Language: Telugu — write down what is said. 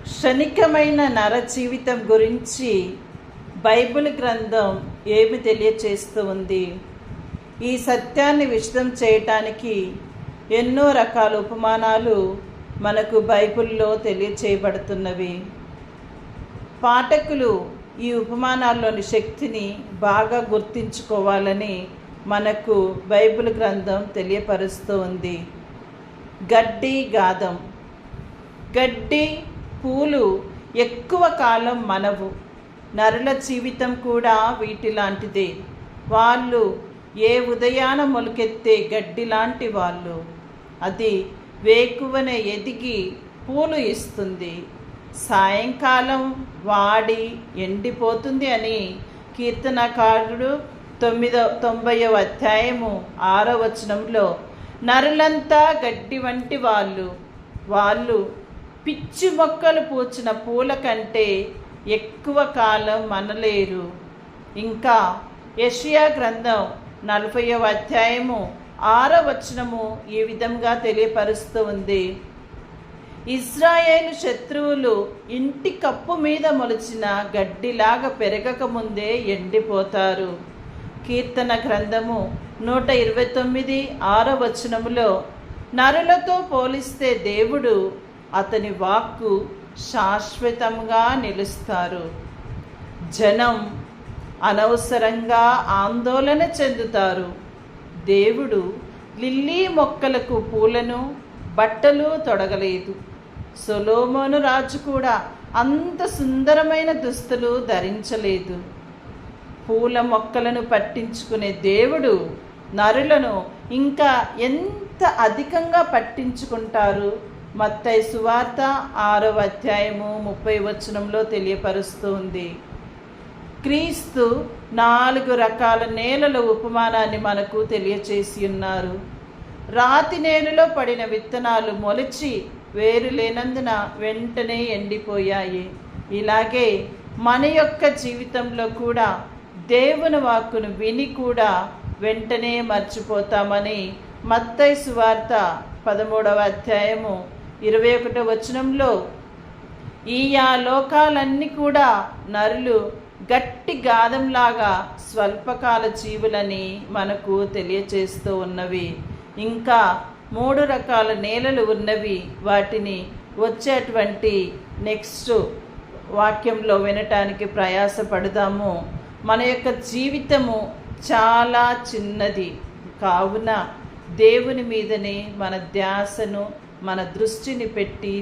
క్షణికమైన నర జీవితం గురించి బైబిల్ గ్రంథం ఏమి తెలియచేస్తూ ఉంది? ఈ సత్యాన్ని విశదం చేయటానికి ఎన్నో రకాల ఉపమానాలు మనకు బైబిల్లో తెలియచేయబడుతున్నవి. పాఠకులు ఈ ఉపమానాల్లోని శక్తిని బాగా గుర్తించుకోవాలని మనకు బైబిల్ గ్రంథం తెలియపరుస్తూ ఉంది. గడ్డి గాదం. గడ్డి పూలు ఎక్కువ కాలం మనవు. నరుల జీవితం కూడా వీటిలాంటిదే. వాళ్ళు ఏ ఉదయాన మొలకెత్తే గడ్డి లాంటి వాళ్ళు. అది వేకువనే ఎదిగి పూలు ఇస్తుంది, సాయంకాలం వాడి ఎండిపోతుంది అని కీర్తనకారుడు 90వ అధ్యాయము 6వ వచనంలో, నరులంతా గడ్డి వంటి వాళ్ళు పిచ్చి మొక్కలు పూచిన పూల కంటే ఎక్కువ కాలం మనలేరు. ఇంకా యెషయా గ్రంథం 40వ అధ్యాయము 6వ వచనము ఈ విధంగా తెలియపరుస్తూ ఉంది. ఇశ్రాయేలు శత్రువులు ఇంటి కప్పు మీద మొలిచిన గడ్డిలాగా పెరగక ముందే ఎండిపోతారు. కీర్తన గ్రంథము 129 6వ వచనములో, నరులతో పోలిస్తే దేవుడు, అతని వాక్కు శాశ్వతంగా నిలుస్తారు. జనం అనవసరంగా ఆందోళన చెందుతారు. దేవుడు లిల్లీ మొక్కలకు పూలను బట్టలు తొడగలేదు. సొలొమోను రాజు కూడా అంత సుందరమైన దుస్తులు ధరించలేదు. పూల మొక్కలను పట్టించుకునే దేవుడు నరులను ఇంకా ఎంత అధికంగా పట్టించుకుంటారు? మత్తయి సువార్త 6వ అధ్యాయము 30వ వచనంలో తెలియపరుస్తుంది. క్రీస్తు 4 రకాల నేలల ఉపమానాన్ని మనకు తెలియచేసి ఉన్నారు. రాతి నేలలో పడిన విత్తనాలు మొలిచి వేరు లేనందున వెంటనే ఎండిపోయాయి. ఇలాగే మన యొక్క జీవితంలో కూడా దేవుని వాక్కును విని కూడా వెంటనే మర్చిపోతామని మత్తయి సువార్త 13వ అధ్యాయము 21వ వచనంలో, ఈ లోకాలన్నీ కూడా నరులు గట్టి గాదంలాగా స్వల్పకాల జీవులని మనకు తెలియచేస్తూ ఉన్నవి. ఇంకా 3 రకాల నేలలు ఉన్నవి. వాటిని వచ్చేటువంటి నెక్స్ట్ వాక్యంలో వినటానికి ప్రయాసపడదాము. మన యొక్క జీవితము చాలా చిన్నది కావున దేవుని మీదనే మన ధ్యాసను, మన దృష్టిని పెట్టి